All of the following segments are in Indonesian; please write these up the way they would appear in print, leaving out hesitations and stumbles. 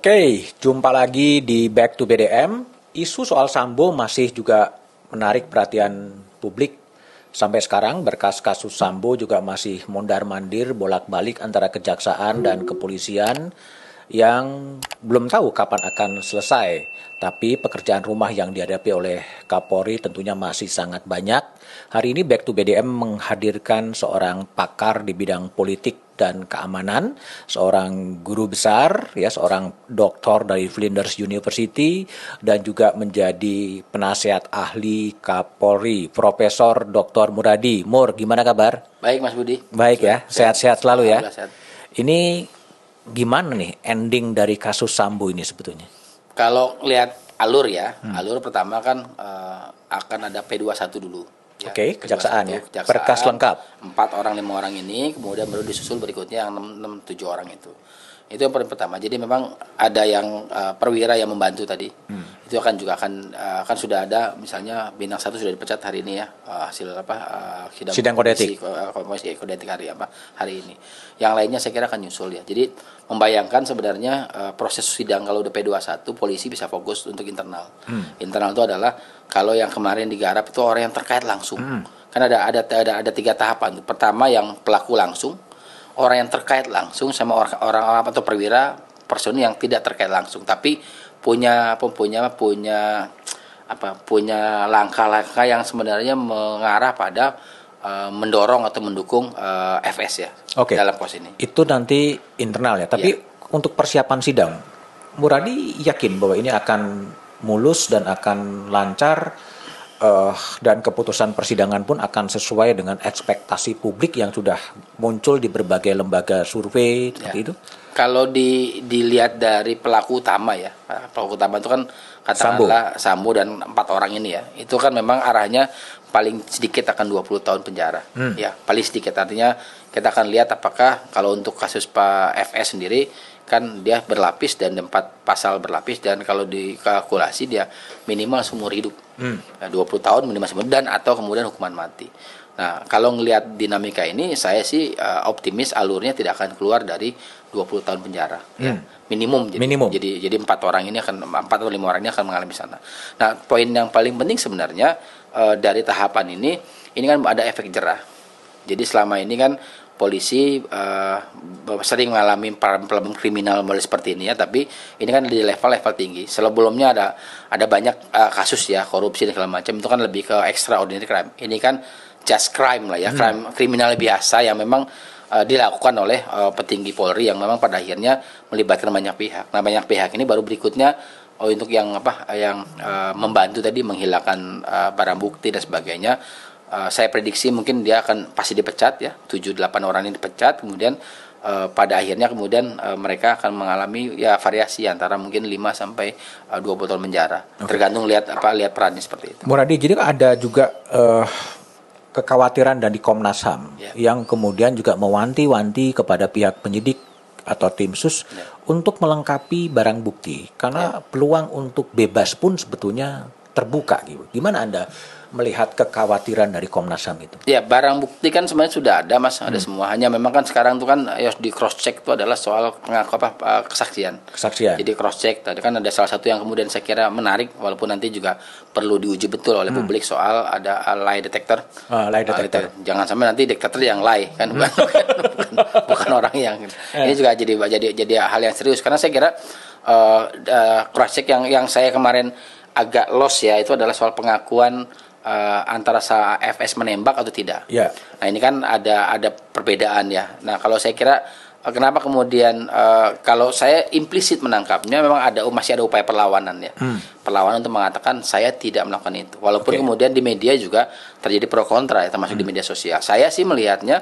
Oke, jumpa lagi di Back to BDM. Isu soal Sambo masih juga menarik perhatian publik. Sampai sekarang berkas kasus Sambo juga masih mondar-mandir bolak-balik antara kejaksaan dan kepolisian yang belum tahu kapan akan selesai. Tapi pekerjaan rumah yang dihadapi oleh Kapolri tentunya masih sangat banyak. Hari ini Back to BDM menghadirkan seorang pakar di bidang politik dan keamanan, seorang guru besar, ya, seorang doktor dari Flinders University dan juga menjadi penasehat ahli Kapolri, Profesor Dr. Muradi. Mur, gimana kabar? Baik Mas Budi. Baik ya, sehat-sehat selalu ya. Sehat. Ini gimana nih ending dari kasus Sambo ini sebetulnya? Kalau lihat alur ya, alur pertama kan akan ada P21 dulu. Ya, Oke, kejaksaan ya, berkas lengkap. 4 orang 5 orang ini, kemudian baru disusul berikutnya yang 6 7 orang itu. Itu yang paling pertama. Jadi memang ada yang perwira yang membantu tadi. Itu akan sudah ada, misalnya bintang 1 sudah dipecat hari ini ya, hasil sidang kode etik. Kode etik hari ini. Yang lainnya saya kira akan nyusul ya. Jadi membayangkan sebenarnya proses sidang kalau udah P21 polisi bisa fokus untuk internal. Internal itu adalah kalau yang kemarin digarap itu orang yang terkait langsung. Kan ada 3 tahapan. Pertama yang pelaku langsung, orang yang terkait langsung, sama orang atau perwira personil yang tidak terkait langsung tapi punya langkah-langkah yang sebenarnya mengarah pada mendorong atau mendukung FS ya. Dalam pos ini. Itu nanti internal ya. Tapi untuk persiapan sidang, Muradi yakin bahwa ini akan mulus dan akan lancar, dan keputusan persidangan pun akan sesuai dengan ekspektasi publik yang sudah muncul di berbagai lembaga survei seperti itu. Kalau dilihat dari pelaku utama ya, pelaku utama itu kan katakanlah Sambo dan 4 orang ini ya, itu kan memang arahnya paling sedikit akan 20 tahun penjara. Ya, paling sedikit, artinya kita akan lihat apakah kalau untuk kasus Pak FS sendiri kan dia berlapis dan 4 pasal berlapis, dan kalau dikalkulasi dia minimal seumur hidup. 20 tahun minimal seumur hidup dan atau kemudian hukuman mati. Nah, kalau ngelihat dinamika ini saya sih optimis alurnya tidak akan keluar dari 20 tahun penjara. Ya. Minimum. Jadi 4 orang ini 4 atau 5 orang ini akan mengalami sana. Nah, poin yang paling penting sebenarnya dari tahapan ini kan ada efek jerah. Jadi selama ini kan polisi sering mengalami problem kriminal mulai seperti ini ya, tapi ini kan di level tinggi. Sebelumnya ada banyak kasus ya, korupsi dan segala macam, itu kan lebih ke extraordinary crime. Ini kan just crime lah ya, kriminal biasa yang memang dilakukan oleh petinggi Polri yang memang pada akhirnya melibatkan banyak pihak. Nah, banyak pihak ini baru berikutnya untuk yang membantu tadi menghilangkan barang bukti dan sebagainya. Saya prediksi mungkin dia akan pasti dipecat ya, 7-8 orang ini dipecat, kemudian pada akhirnya kemudian mereka akan mengalami ya variasi antara mungkin 5 sampai 20 tahun penjara. Tergantung lihat perannya seperti itu. Muradi, jadi ada juga kekhawatiran dari Komnas HAM yang kemudian juga mewanti-wanti kepada pihak penyidik atau tim sus untuk melengkapi barang bukti, karena peluang untuk bebas pun sebetulnya terbuka gitu. Gimana Anda melihat kekhawatiran dari Komnas HAM itu? Ya, barang bukti kan sebenarnya sudah ada Mas, ada semua. Hanya memang kan sekarang itu kan harus di cross check itu adalah soal kesaksian. Jadi cross check tadi kan ada salah satu yang kemudian saya kira menarik, walaupun nanti juga perlu diuji betul oleh publik soal ada lie detector. Lie detector. Jangan sampai nanti detector yang lie kan, bukan orang yang. Ini juga jadi hal yang serius, karena saya kira cross check yang saya kemarin agak lost ya, itu adalah soal pengakuan antara FS menembak atau tidak. Nah, ini kan ada perbedaan ya. Nah, kalau saya kira kenapa kemudian kalau saya implisit menangkapnya memang masih ada upaya perlawanan ya. Perlawanan untuk mengatakan saya tidak melakukan itu. Walaupun kemudian di media juga terjadi pro kontra ya, termasuk di media sosial. Saya sih melihatnya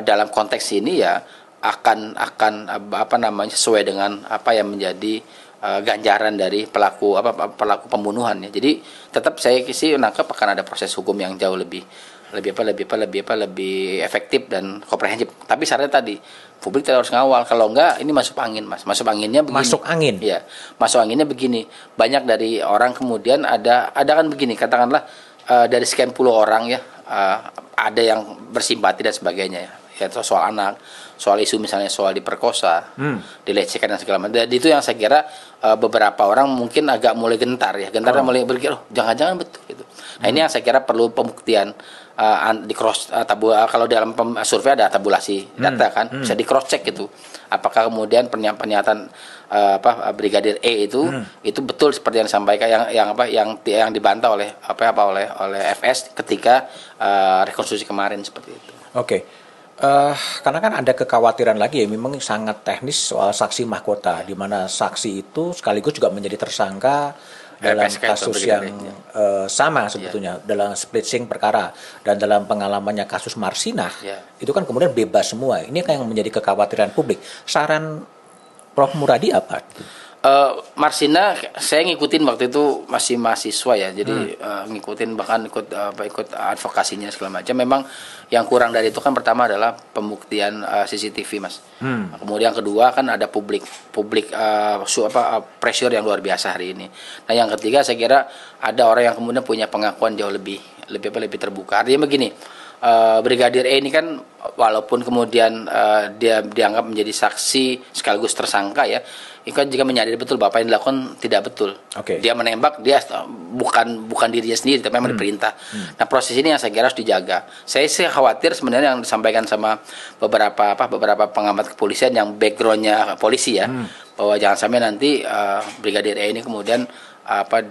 dalam konteks ini ya akan sesuai dengan apa yang menjadi ganjaran dari pelaku pembunuhan ya. Jadi tetap saya sih menangkap akan ada proses hukum yang jauh lebih efektif dan komprehensif. Tapi syaratnya tadi publik tidak harus ngawal. Kalau enggak ini masuk angin, Mas. Masuk anginnya begini. Masuk angin. Iya. Masuk anginnya begini. Banyak dari orang kemudian ada kan begini, katakanlah dari sekian puluh orang ya, ada yang bersimpati dan sebagainya ya. ya soal anak, soal isu misalnya soal diperkosa, dilecehkan dan segala macam. Dan itu yang saya kira beberapa orang mungkin agak mulai gentar ya, mulai berpikir, oh jangan-jangan betul gitu. Nah ini yang saya kira perlu pembuktian di cross kalau dalam survei ada tabulasi data kan, bisa di cross check gitu. Apakah kemudian pernyataan Brigadir E itu betul seperti yang disampaikan yang dibantah oleh oleh FS ketika rekonstruksi kemarin seperti itu. Oke. Karena kan ada kekhawatiran lagi ya, memang sangat teknis soal saksi mahkota, di mana saksi itu sekaligus juga menjadi tersangka dalam kasus yang sama sebetulnya, dalam splitting perkara, dan dalam pengalamannya kasus Marsinah, itu kan kemudian bebas semua. Ini kan yang menjadi kekhawatiran publik. Saran Prof. Muradi apa? Marsinah saya ngikutin waktu itu masih mahasiswa ya, jadi ngikutin bahkan ikut advokasinya segala macam. Memang yang kurang dari itu kan pertama adalah pembuktian CCTV mas. Kemudian kedua kan ada publik pressure yang luar biasa hari ini. Nah yang ketiga saya kira ada orang yang kemudian punya pengakuan jauh lebih terbuka. Artinya begini, Brigadir E ini kan walaupun kemudian dia dianggap menjadi saksi sekaligus tersangka ya, itu kan juga menyadari betul bahwa apa yang dilakukan tidak betul. Dia menembak, dia bukan dirinya sendiri tapi memang diperintah. Nah proses ini yang saya kira harus dijaga. Saya sih khawatir sebenarnya yang disampaikan sama beberapa pengamat kepolisian yang backgroundnya polisi ya, bahwa jangan sampai nanti Brigadir E ini kemudian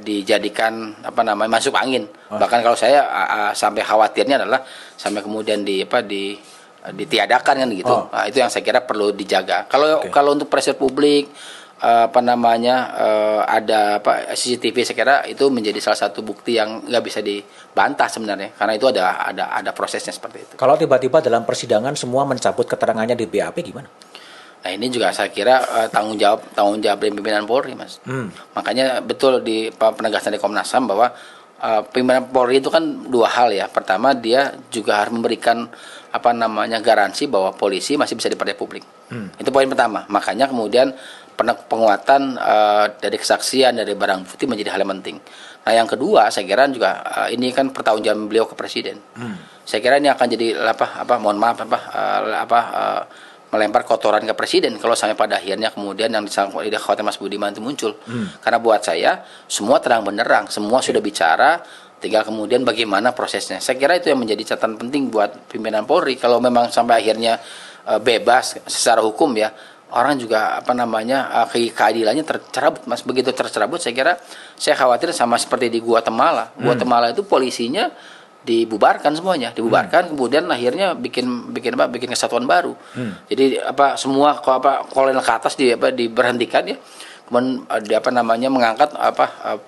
dijadikan masuk angin. Bahkan kalau saya sampai khawatirnya adalah sampai kemudian ditiadakan kan gitu. Nah, itu yang saya kira perlu dijaga. Kalau untuk pressure publik ada CCTV, saya kira itu menjadi salah satu bukti yang nggak bisa dibantah sebenarnya, karena itu ada prosesnya seperti itu. Kalau tiba-tiba dalam persidangan semua mencabut keterangannya di BAP gimana? Nah ini juga saya kira tanggung jawab dari pimpinan Polri mas. Makanya betul di penegasan dari Komnas HAM bahwa pimpinan Polri itu kan dua hal ya. Pertama dia juga harus memberikan garansi bahwa polisi masih bisa dipercaya publik. Itu poin pertama. Makanya kemudian penguatan dari kesaksian dari barang bukti menjadi hal yang penting. Nah yang kedua saya kira juga ini kan pertanggungjawaban beliau ke presiden. Saya kira ini akan jadi melempar kotoran ke presiden kalau sampai pada akhirnya kemudian yang dikhawatirkan Mas Budiman itu muncul. Karena buat saya semua terang benderang, semua sudah bicara, tinggal kemudian bagaimana prosesnya. Saya kira itu yang menjadi catatan penting buat pimpinan Polri. Kalau memang sampai akhirnya bebas secara hukum ya, orang juga keadilannya tercerabut mas. Begitu tercerabut saya khawatir sama seperti di Guatemala. Guatemala itu polisinya dibubarkan semuanya, kemudian akhirnya bikin kesatuan baru. Jadi semua kolonel ke atas diberhentikan ya. Kemudian mengangkat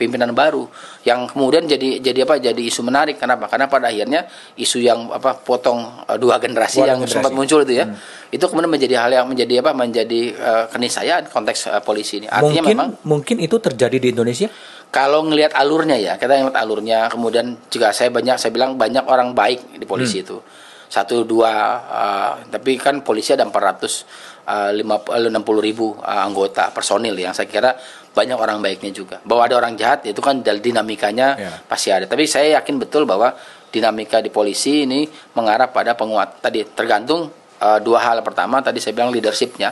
pimpinan baru yang kemudian jadi isu menarik. Kenapa? Karena pada akhirnya isu yang potong dua generasi yang sempat muncul itu ya. Itu kemudian menjadi hal yang menjadi keniscayaan konteks polisi ini. Artinya mungkin itu terjadi di Indonesia. Kalau ngelihat alurnya ya, kita ngelihat alurnya, kemudian juga saya bilang banyak orang baik di polisi itu. 1-2 tapi kan polisi ada 460.000 anggota personil yang saya kira banyak orang baiknya juga. Bahwa ada orang jahat itu kan dinamikanya pasti ada. Tapi saya yakin betul bahwa dinamika di polisi ini mengarah pada penguat. Tadi tergantung dua hal. Pertama tadi saya bilang leadershipnya.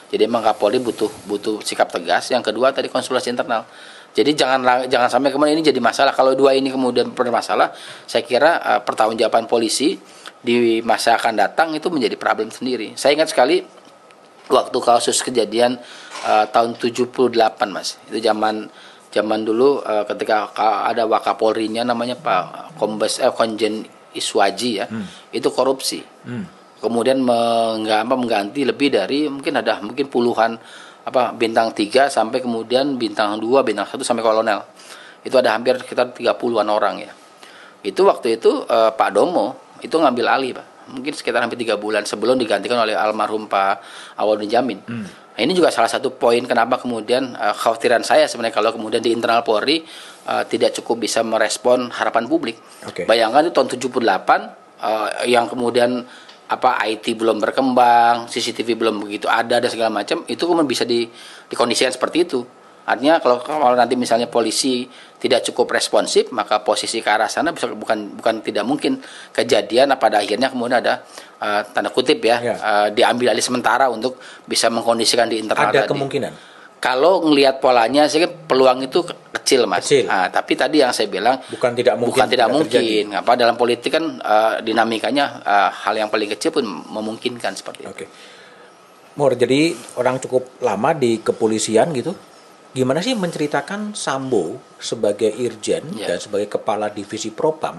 Jadi memang Kapolri butuh sikap tegas. Yang kedua tadi konsolidasi internal. Jadi jangan sampai kemudian ini jadi masalah. Kalau dua ini kemudian bermasalah, saya kira pertanggungjawaban polisi di masa akan datang itu menjadi problem sendiri. Saya ingat sekali waktu kasus kejadian tahun 78 mas. Itu zaman dulu ketika ada Wakapolrinya namanya Pak Konjen Iswaji ya. Itu korupsi. Kemudian mengganti lebih dari mungkin puluhan bintang 3 sampai kemudian bintang 2, bintang 1 sampai kolonel. Itu ada hampir sekitar 30-an orang ya. Itu waktu itu Pak Domo itu ngambil alih Pak. Mungkin sekitar hampir 3 bulan sebelum digantikan oleh almarhum Pak Awaludin Jamin. Nah, ini juga salah satu poin kenapa kemudian kekhawatiran saya sebenarnya kalau kemudian di internal Polri tidak cukup bisa merespon harapan publik. Bayangkan itu tahun 78 yang kemudian IT belum berkembang, CCTV belum begitu ada dan segala macam, itu kemudian bisa dikondisikan seperti itu. Artinya kalau nanti misalnya polisi tidak cukup responsif, maka posisi ke arah sana bisa bukan tidak mungkin kejadian pada akhirnya kemudian ada tanda kutip diambil alih sementara untuk bisa mengkondisikan di internal ada tadi. Kemungkinan. Kalau ngelihat polanya, saya kira peluang itu kecil, Mas. Nah, tapi tadi yang saya bilang bukan tidak mungkin. Apa dalam politik kan dinamikanya hal yang paling kecil pun memungkinkan seperti itu. Oke. Mur, jadi orang cukup lama di kepolisian gitu. Gimana sih menceritakan Sambo sebagai irjen dan sebagai kepala divisi Propam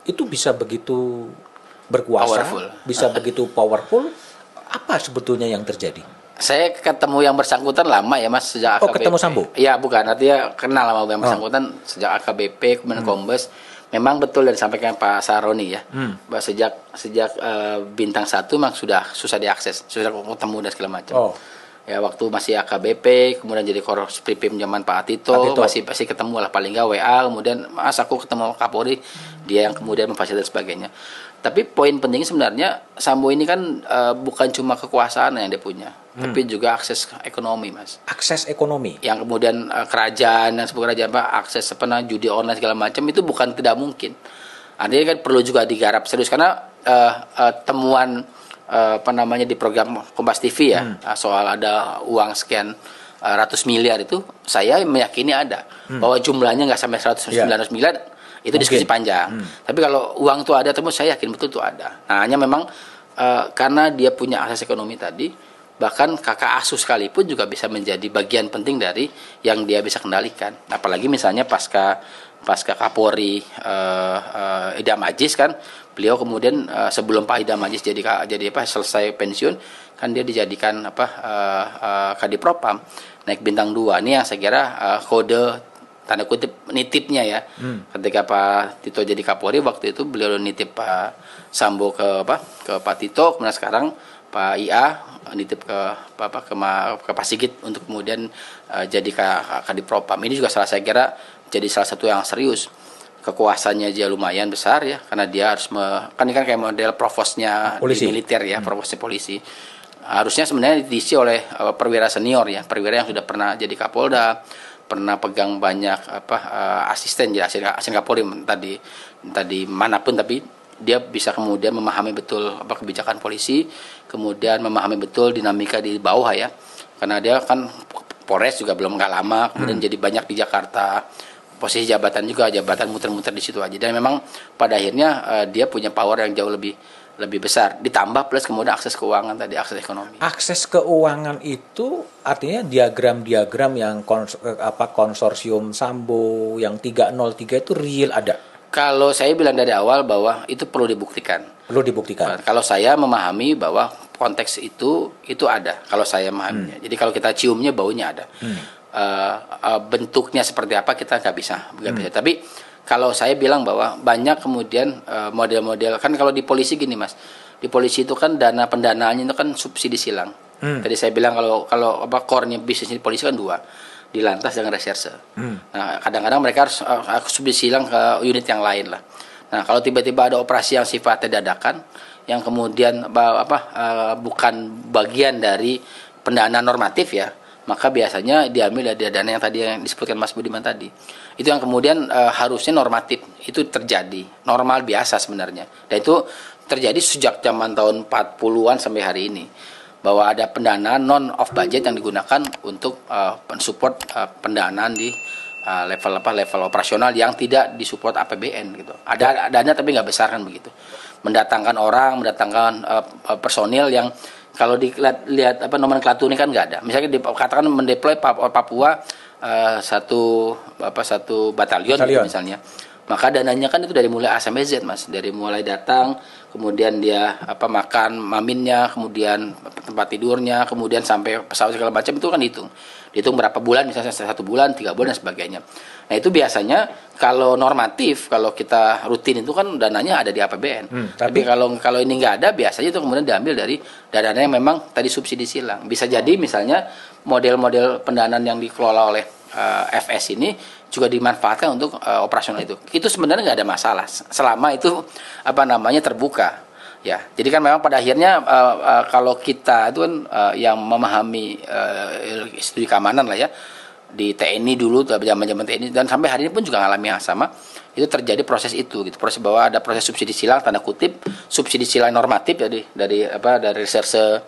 itu bisa begitu berkuasa, bisa begitu powerful? Apa sebetulnya yang terjadi? Saya ketemu yang bersangkutan lama ya, Mas, sejak AKBP. Ketemu Sambo? Iya, bukan. Artinya kenal sama yang bersangkutan sejak AKBP, kemudian Kombes. Memang betul dan disampaikan Pak Saroni ya, bahwa sejak bintang 1 memang sudah susah diakses, susah ketemu dan segala macam. Ya waktu masih AKBP, kemudian jadi Korsprim zaman Pak Tito, masih ketemu lah paling nggak WA, kemudian Mas aku ketemu Kapolri, dia yang kemudian memfasilitasi sebagainya. Tapi poin penting sebenarnya Sambo ini kan bukan cuma kekuasaan yang dia punya, tapi juga akses ekonomi, Mas. Akses ekonomi. Yang kemudian kerajaan dan sebuah kerajaan akses judi online segala macam itu bukan tidak mungkin. Artinya kan perlu juga digarap serius karena temuan di program Kompas TV ya soal ada uang sekian ratus miliar itu saya meyakini ada bahwa jumlahnya nggak sampai 100 miliar itu diskusi panjang. Tapi kalau uang itu ada, terus saya yakin betul itu ada. Nah, hanya memang karena dia punya akses ekonomi tadi, bahkan kakak asuh sekalipun juga bisa menjadi bagian penting dari yang dia bisa kendalikan. Apalagi misalnya pasca Kapolri Idam Aziz kan, beliau kemudian sebelum Pak Idam Aziz selesai pensiun kan dia dijadikan Kadipropam naik bintang 2. Ini yang saya kira kode tanda kutip nitipnya ya. Ketika Pak Tito jadi Kapolri waktu itu beliau nitip Pak Sambo ke Pak Tito, kemudian sekarang Pak IA nitip ke Pak Sigit untuk kemudian jadi Kadipropam. Ini juga saya kira jadi salah satu yang serius. Kekuasaannya dia lumayan besar ya, karena dia harus kan ini kan kayak model provosnya di militer ya, provosnya polisi. Harusnya sebenarnya diisi oleh perwira senior ya, perwira yang sudah pernah jadi Kapolda, pernah pegang banyak asisten jadi asisten Kapolri tadi manapun, tapi dia bisa kemudian memahami betul kebijakan polisi, kemudian memahami betul dinamika di bawah ya, karena dia kan Polres juga belum nggak lama, kemudian jadi banyak di Jakarta, posisi jabatan muter-muter di situ aja, dan memang pada akhirnya dia punya power yang jauh lebih besar, ditambah plus kemudian akses keuangan tadi, akses ekonomi. Akses keuangan itu artinya diagram-diagram yang konsorsium Sambo yang 303 itu real ada? Kalau saya bilang dari awal bahwa itu perlu dibuktikan. Kalau saya memahami bahwa konteks itu ada, kalau saya memahaminya. Jadi kalau kita ciumnya baunya ada. Bentuknya seperti apa kita nggak bisa. Tapi kalau saya bilang bahwa banyak kemudian model-model, kan kalau di polisi gini Mas, di polisi itu kan dana pendanaannya itu kan subsidi silang. Tadi saya bilang kalau core-nya bisnis di polisi kan 2, di lantas dengan reserse. Nah, kadang-kadang mereka harus subsidi silang ke unit yang lain lah. Nah, kalau tiba-tiba ada operasi yang sifatnya dadakan, yang kemudian bukan bagian dari pendanaan normatif ya, maka biasanya diambil dari dana yang tadi yang disebutkan Mas Budiman tadi. Itu yang kemudian harusnya normatif, itu terjadi, normal biasa sebenarnya. Dan itu terjadi sejak zaman tahun 40-an sampai hari ini, bahwa ada pendanaan non off budget yang digunakan untuk mensupport pendanaan di level operasional yang tidak disupport APBN gitu. Ada dana tapi nggak besar kan begitu. Mendatangkan personil yang kalau dilihat nomenklaturnya kan nggak ada. Misalnya dikatakan mendeploy Papua satu batalion gitu misalnya. Maka dananya kan itu dari mulai A sampai Z Mas, dari mulai datang, kemudian dia makan maminnya, kemudian tempat tidurnya, kemudian sampai pesawat segala macam itu kan dihitung berapa bulan, misalnya 1 bulan, 3 bulan dan sebagainya. Nah itu biasanya kalau normatif, kalau kita rutin itu kan dananya ada di APBN. Tapi kalau ini nggak ada, biasanya itu kemudian diambil dari dana yang memang tadi subsidi silang. Bisa jadi misalnya model-model pendanaan yang dikelola oleh FS ini juga dimanfaatkan untuk operasional itu. Itu sebenarnya nggak ada masalah selama itu terbuka. Ya, jadi kan memang pada akhirnya kalau kita itu kan yang memahami studi keamanan lah ya, di TNI dulu, zaman-zaman TNI, dan sampai hari ini pun juga ngalami yang sama. Itu terjadi proses itu gitu, proses bahwa ada proses subsidi silang, tanda kutip subsidi silang normatif dari reserse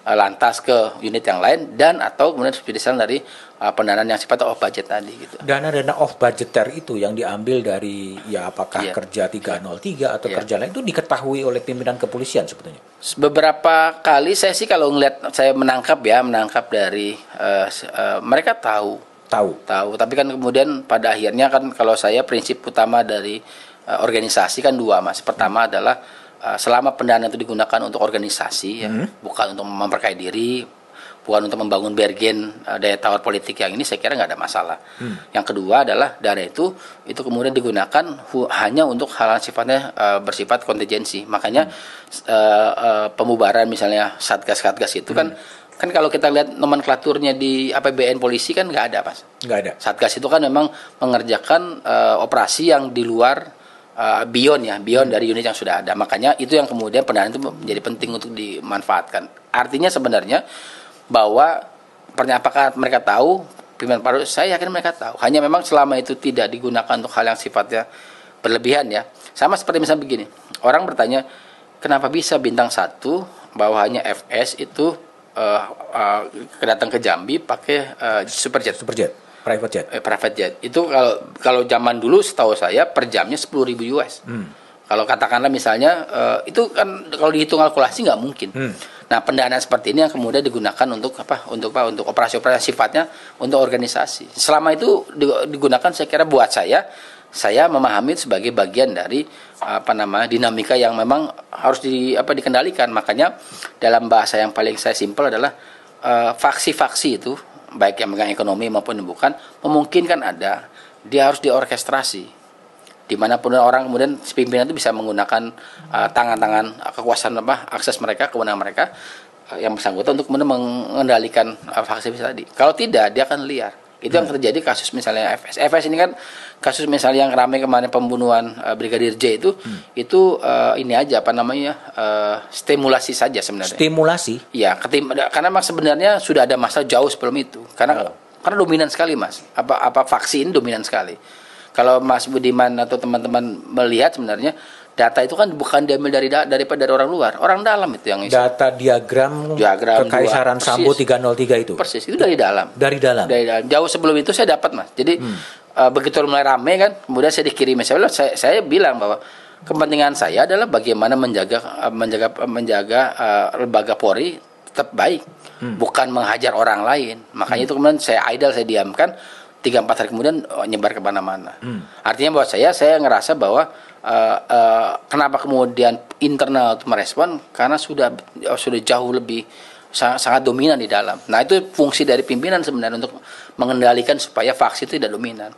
lantas ke unit yang lain, dan atau kemudian subsidi silang dari pendanaan yang sifatnya off budget tadi gitu. Dana-dana off budgeter itu yang diambil dari apakah kerja 303 atau kerja lain itu diketahui oleh pimpinan kepolisian sebetulnya. Beberapa kali saya sih kalau ngelihat, saya menangkap dari mereka tahu, tapi kan kemudian pada akhirnya kan kalau saya prinsip utama dari organisasi kan dua, Mas. Pertama adalah selama pendanaan itu digunakan untuk organisasi, bukan untuk memperkaya diri, bukan untuk membangun bergen daya tawar politik yang ini, saya kira nggak ada masalah. Yang kedua adalah dana itu kemudian digunakan hanya untuk hal yang sifatnya bersifat kontingensi. Makanya pembubaran misalnya satgas-satgas itu kan kalau kita lihat nomenklaturnya di APBN polisi kan nggak ada, Mas. Nggak ada. Satgas itu kan memang mengerjakan operasi yang di luar beyond dari unit yang sudah ada. Makanya itu yang kemudian pendanaan itu menjadi penting untuk dimanfaatkan. Artinya sebenarnya bahwa apakah mereka tahu, pimpinan Polri, saya yakin mereka tahu. Hanya memang selama itu tidak digunakan untuk hal yang sifatnya berlebihan ya. Sama seperti misalnya begini, orang bertanya kenapa bisa bintang 1 bawahannya FS itu datang ke Jambi pakai superjet. Private jet. Itu kalau zaman dulu setahu saya per jamnya 10.000 US. Kalau katakanlah misalnya itu kan kalau dihitung kalkulasi nggak mungkin. Nah, pendanaan seperti ini yang kemudian digunakan untuk untuk operasi-operasi sifatnya untuk organisasi. Selama itu digunakan, saya kira buat saya memahami sebagai bagian dari dinamika yang memang harus dikendalikan. Makanya dalam bahasa yang paling saya simpel adalah faksi-faksi itu, baik yang megang ekonomi maupun yang bukan, memungkinkan dia harus diorkestrasi, dimanapun orang kemudian pimpinan itu bisa menggunakan tangan-tangan kekuasaan akses mereka, kewenangan mereka yang bersangkutan untuk kemudian mengendalikan faksi tadi. Kalau tidak, dia akan liar. Itu yang terjadi kasus misalnya FS ini kan kasus misalnya yang ramai kemarin pembunuhan Brigadir J itu ini aja stimulasi saja sebenarnya. Stimulasi? Ya, karena memang sebenarnya sudah ada masa jauh sebelum itu. Karena dominan sekali, Mas. Faksi ini dominan sekali. Kalau Mas Budiman atau teman-teman melihat sebenarnya data itu kan bukan diambil dari orang luar, orang dalam itu yang isi. Data diagram Kekaisaran Sambo 303 itu. Persis, itu dari dalam. Dari dalam. Jauh sebelum itu saya dapat, Mas. Jadi begitu mulai rame kan, kemudian saya dikirim saya bilang bahwa kepentingan saya adalah bagaimana menjaga lembaga Polri tetap baik, bukan menghajar orang lain. Makanya itu kemudian saya diamkan. 3-4 hari kemudian nyebar kemana-mana. Artinya buat saya ngerasa bahwa kenapa kemudian internal itu merespon, karena sudah jauh lebih sangat dominan di dalam. Nah, itu fungsi dari pimpinan sebenarnya untuk mengendalikan supaya faksi itu tidak dominan.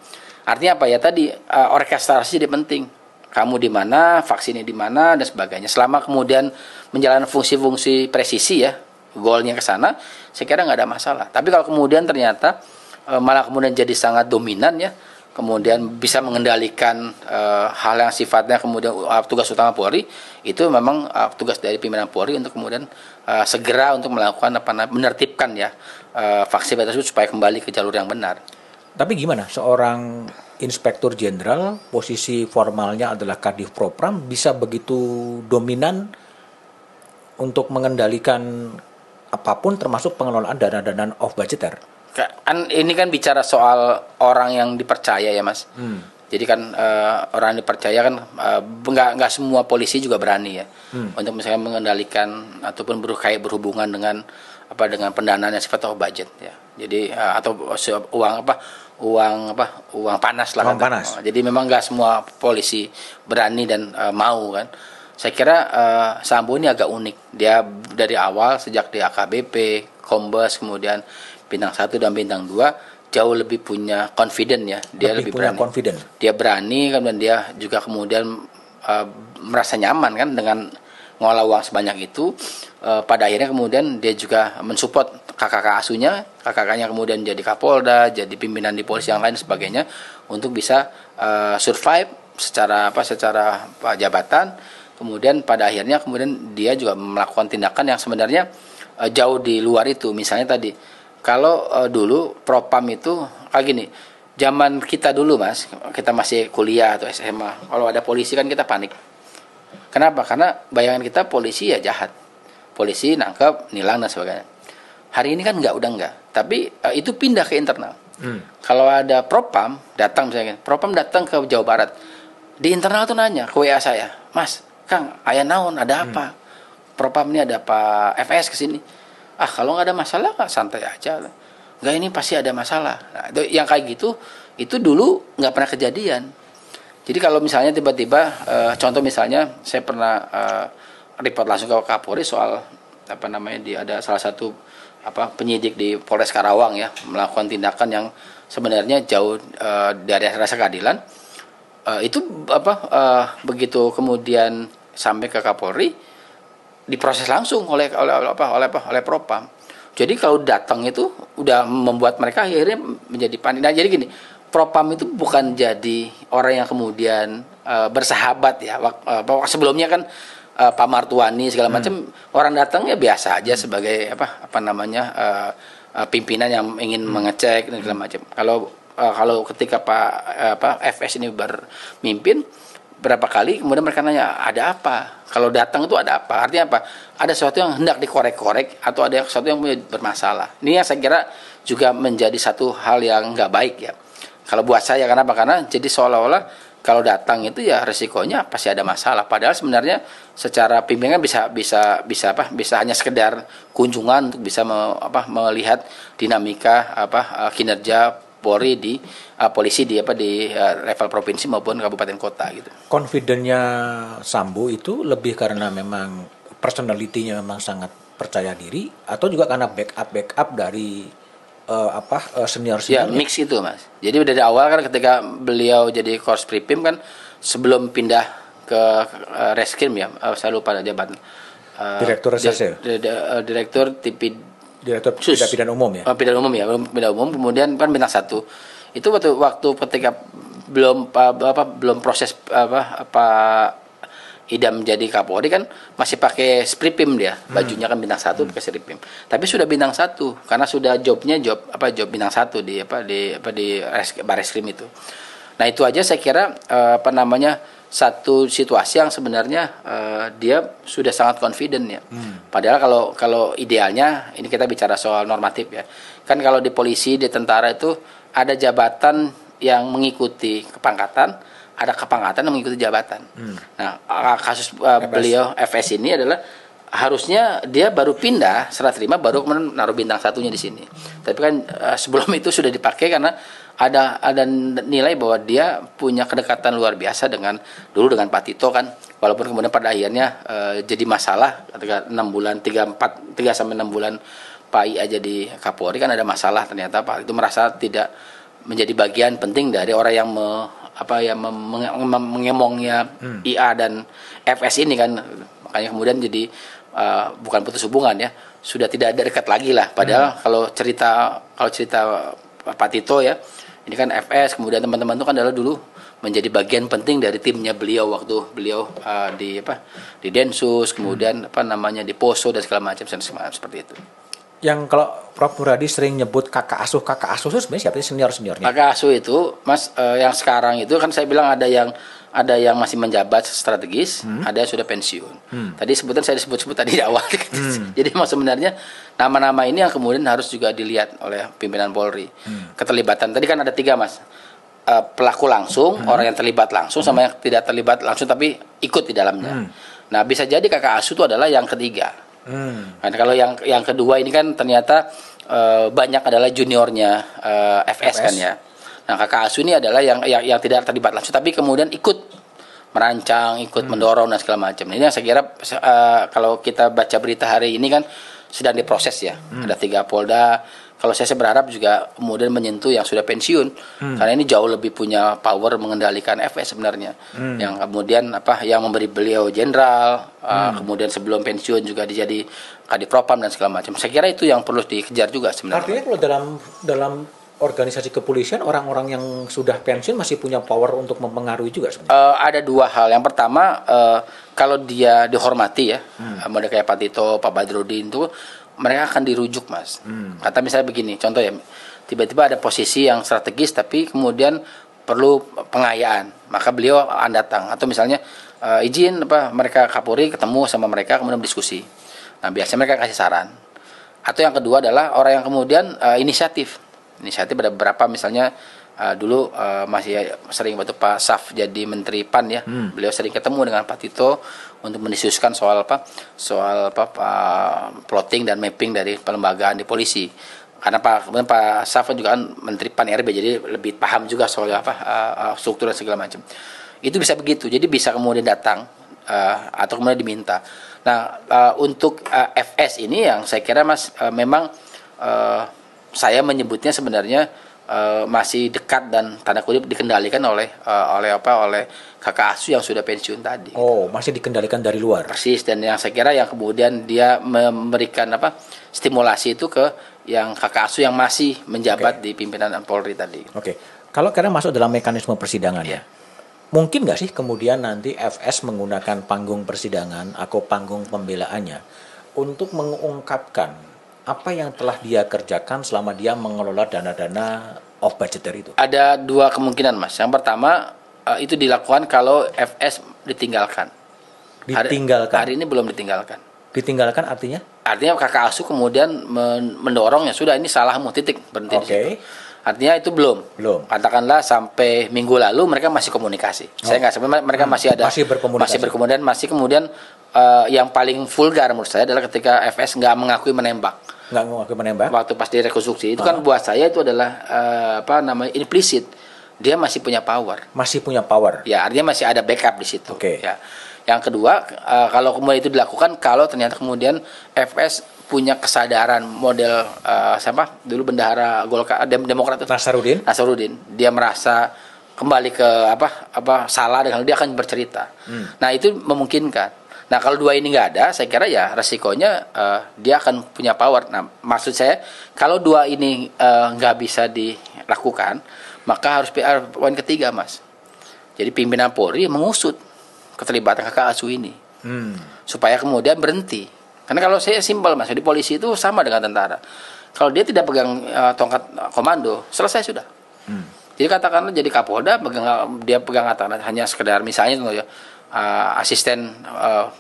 Artinya apa ya tadi, orkestrasi jadi penting. Kamu di mana, faksi ini di mana, dan sebagainya. Selama kemudian menjalankan fungsi-fungsi presisi ya, goalnya ke sana, saya kira nggak ada masalah. Tapi kalau kemudian ternyata malah kemudian jadi sangat dominan ya, kemudian bisa mengendalikan hal yang sifatnya kemudian tugas utama Polri, itu memang tugas dari pimpinan Polri untuk kemudian segera untuk melakukan menertibkan ya faksi tersebut supaya kembali ke jalur yang benar. Tapi gimana seorang inspektur jenderal, posisi formalnya adalah Kadif Propram, bisa begitu dominan untuk mengendalikan apapun termasuk pengelolaan dana-dana off budgeter? Kan ini kan bicara soal orang yang dipercaya ya, Mas. Jadi kan orang yang dipercaya kan nggak semua polisi juga berani ya untuk misalnya mengendalikan ataupun berhubungan dengan pendanaan yang sifatnya off budget ya. Jadi atau uang panas lah. Uang panas. Jadi memang nggak semua polisi berani dan mau kan. Saya kira Sambo ini agak unik. Dia dari awal sejak di AKBP, Kombes, kemudian bintang 1 dan bintang 2 jauh lebih punya confident ya. Dia lebih berani. Dia berani kan, dan dia juga kemudian merasa nyaman kan dengan ngolah uang sebanyak itu. Pada akhirnya kemudian dia juga mensupport kakak asunya, kakaknya kemudian jadi Kapolda, jadi pimpinan di polisi yang lain sebagainya untuk bisa survive secara jabatan. Kemudian pada akhirnya kemudian dia juga melakukan tindakan yang sebenarnya jauh di luar itu. Misalnya tadi, kalau dulu Propam itu kayak gini. Zaman kita dulu Mas, kita masih kuliah atau SMA, kalau ada polisi kan kita panik. Kenapa? Karena bayangan kita polisi ya jahat. Polisi nangkep, nilang dan sebagainya. Hari ini kan udah enggak. Tapi itu pindah ke internal. Kalau ada propam datang misalnya, propam datang ke Jawa Barat. Di internal tuh nanya ke WA saya, "Mas, Kang, aya naon, ada apa? Propam ini ada Pak FS kesini." Ah, kalau nggak ada masalah nggak, santai aja. Nggak, ini pasti ada masalah. Nah, itu yang kayak gitu, itu dulu nggak pernah kejadian. Jadi kalau misalnya tiba-tiba, contoh misalnya saya pernah report langsung ke Kapolri soal apa namanya, ada salah satu penyidik di Polres Karawang ya melakukan tindakan yang sebenarnya jauh dari rasa keadilan. Itu begitu kemudian sampai ke Kapolri, diproses langsung oleh Propam. Jadi kalau datang itu udah membuat mereka akhirnya menjadi panik. Nah, jadi gini, Propam itu bukan jadi orang yang kemudian bersahabat ya. Sebelumnya kan Pak Martuani segala macam, orang datang ya biasa aja sebagai pimpinan yang ingin mengecek dan segala macam. Kalau ketika Pak FS ini bermimpin, berapa kali kemudian mereka nanya, ada apa? Kalau datang itu ada apa? Artinya apa? Ada sesuatu yang hendak dikorek-korek atau ada sesuatu yang bermasalah. Ini yang saya kira juga menjadi satu hal yang nggak baik ya. Kalau buat saya, kenapa? Karena jadi seolah-olah kalau datang itu ya resikonya pasti ada masalah. Padahal sebenarnya secara pimpinan bisa hanya sekedar kunjungan untuk bisa melihat dinamika kinerja Polri di polisi di level provinsi maupun kabupaten kota gitu. Confident-nya Sambo itu lebih karena memang personality-nya memang sangat percaya diri, atau juga karena backup dari senior. Ya, mix itu Mas. Jadi dari awal kan ketika beliau jadi Korps Pripim kan, sebelum pindah ke Reskrim ya, saya lupa jabatan. Direktur Reserse. Direktur Direktur Tindak Pidana Umum ya. Pidana umum, kemudian kan bintang 1. Itu waktu ketika belum proses Idam jadi Kapolri kan masih pakai Spripim dia, bajunya kan bintang 1 pakai Spripim. Tapi sudah bintang 1 karena sudah job bintang 1 di Bareskrim itu. Nah, itu aja saya kira satu situasi yang sebenarnya dia sudah sangat confident ya. Padahal kalau idealnya, ini kita bicara soal normatif ya. Kan kalau di polisi, di tentara itu ada jabatan yang mengikuti kepangkatan, ada kepangkatan yang mengikuti jabatan. Nah, kasus beliau FS ini adalah harusnya dia baru pindah serah terima, baru kemudian naruh bintang 1-nya di sini. Tapi kan sebelum itu sudah dipakai karena ada nilai bahwa dia punya kedekatan luar biasa dengan Pak Tito kan, walaupun kemudian pada akhirnya jadi masalah ketika 6 bulan 3 sampai 6 bulan Pak IA jadi Kapolri kan ada masalah, ternyata Pak itu merasa tidak menjadi bagian penting dari orang yang mengemongnya IA dan FS ini kan, makanya kemudian jadi bukan putus hubungan ya, sudah tidak ada dekat lagi lah. Padahal kalau cerita Pak Tito ya, ini kan FS kemudian teman-teman itu kan adalah dulu menjadi bagian penting dari timnya beliau waktu beliau di Densus, kemudian di Poso dan segala macam seperti itu. Yang kalau Prof Muradi sering nyebut kakak asuh itu sebenarnya siapa sih seniornya? Kakak asuh itu Mas, yang sekarang itu kan saya bilang ada yang masih menjabat strategis, ada yang sudah pensiun. Tadi saya disebut tadi di awal. Jadi sebenarnya nama-nama ini yang kemudian harus juga dilihat oleh pimpinan Polri. Keterlibatan tadi kan ada 3 Mas. Pelaku langsung, orang yang terlibat langsung, sama yang tidak terlibat langsung tapi ikut di dalamnya. Nah, bisa jadi kakak asuh itu adalah yang ketiga. Karena kalau yang kedua ini kan ternyata banyak adalah juniornya FS kan ya. Nah, kakak asuh ini adalah yang tidak terlibat langsung tapi kemudian ikut merancang, ikut mendorong dan segala macam. Ini yang saya kira kalau kita baca berita hari ini kan sedang diproses ya. Ada 3 Polda. Kalau saya berharap juga kemudian menyentuh yang sudah pensiun, karena ini jauh lebih punya power mengendalikan FS sebenarnya. Yang kemudian yang memberi beliau jenderal, kemudian sebelum pensiun juga dijadi Kadipropam dan segala macam. Saya kira itu yang perlu dikejar juga sebenarnya. Artinya kalau dalam organisasi kepolisian, orang-orang yang sudah pensiun masih punya power untuk mempengaruhi juga sebenarnya. Ada 2 hal. Yang pertama, kalau dia dihormati ya, mereka kayak Pak Tito, Pak Badrodin itu, mereka akan dirujuk Mas. Kata misalnya begini, contoh ya, tiba-tiba ada posisi yang strategis tapi kemudian perlu pengayaan, maka beliau datang. Atau misalnya izin mereka Kapolri ketemu sama mereka kemudian berdiskusi. Nah, biasanya mereka kasih saran. Atau yang kedua adalah orang yang kemudian inisiatif ada beberapa, misalnya dulu masih sering waktu Pak Saf jadi Menteri PAN ya, beliau sering ketemu dengan Pak Tito untuk mendiskusikan soal plotting dan mapping dari pelembagaan di polisi. Karena kemudian Pak Saf juga kan Menteri PAN RB, jadi lebih paham juga soal struktur dan segala macam. Itu bisa begitu, jadi bisa kemudian datang atau kemudian diminta. Nah, untuk FS ini yang saya kira Mas memang saya menyebutnya sebenarnya masih dekat dan tanda kutip dikendalikan oleh kakak asuh yang sudah pensiun tadi. Oh, masih dikendalikan dari luar. Persis, dan yang saya kira yang kemudian dia memberikan stimulasi itu ke yang kakak asuh yang masih menjabat di pimpinan Polri tadi. Oke. Kalau karena masuk dalam mekanisme persidangan ya. Mungkin nggak sih kemudian nanti FS menggunakan panggung persidangan atau panggung pembelaannya untuk mengungkapkan apa yang telah dia kerjakan selama dia mengelola dana-dana off budgeter itu? Ada dua kemungkinan, Mas. Yang pertama, itu dilakukan kalau FS ditinggalkan. Hari ini belum ditinggalkan. Ditinggalkan artinya? Artinya kakak asuh kemudian mendorong ya sudah ini salahmu, titik, berhenti di situ. Artinya itu belum. Katakanlah sampai minggu lalu mereka masih komunikasi. Saya nggak sampai mereka masih berkomunikasi. Masih kemudian yang paling vulgar menurut saya adalah ketika FS nggak mengakui menembak. Waktu pas direkonstruksi itu kan buat saya itu adalah implisit. Dia masih punya power. Ya, artinya masih ada backup di situ. Ya. Yang kedua, kalau kemudian itu dilakukan, kalau ternyata kemudian FS punya kesadaran model dulu bendahara Golkar Demokrat itu Nasarudin, dia merasa kembali ke salah dengan dia akan bercerita. Nah, itu memungkinkan. Nah, kalau dua ini nggak ada, saya kira ya resikonya dia akan punya power. Nah, maksud saya kalau dua ini nggak bisa dilakukan, maka harus poin ketiga, Mas. Jadi pimpinan Polri mengusut keterlibatan kakak asuh ini supaya kemudian berhenti. Karena kalau saya simpel, Mas, di polisi itu sama dengan tentara. Kalau dia tidak pegang tongkat komando, selesai sudah. Jadi katakanlah jadi Kapolda, dia pegang hanya sekedar misalnya ya, asisten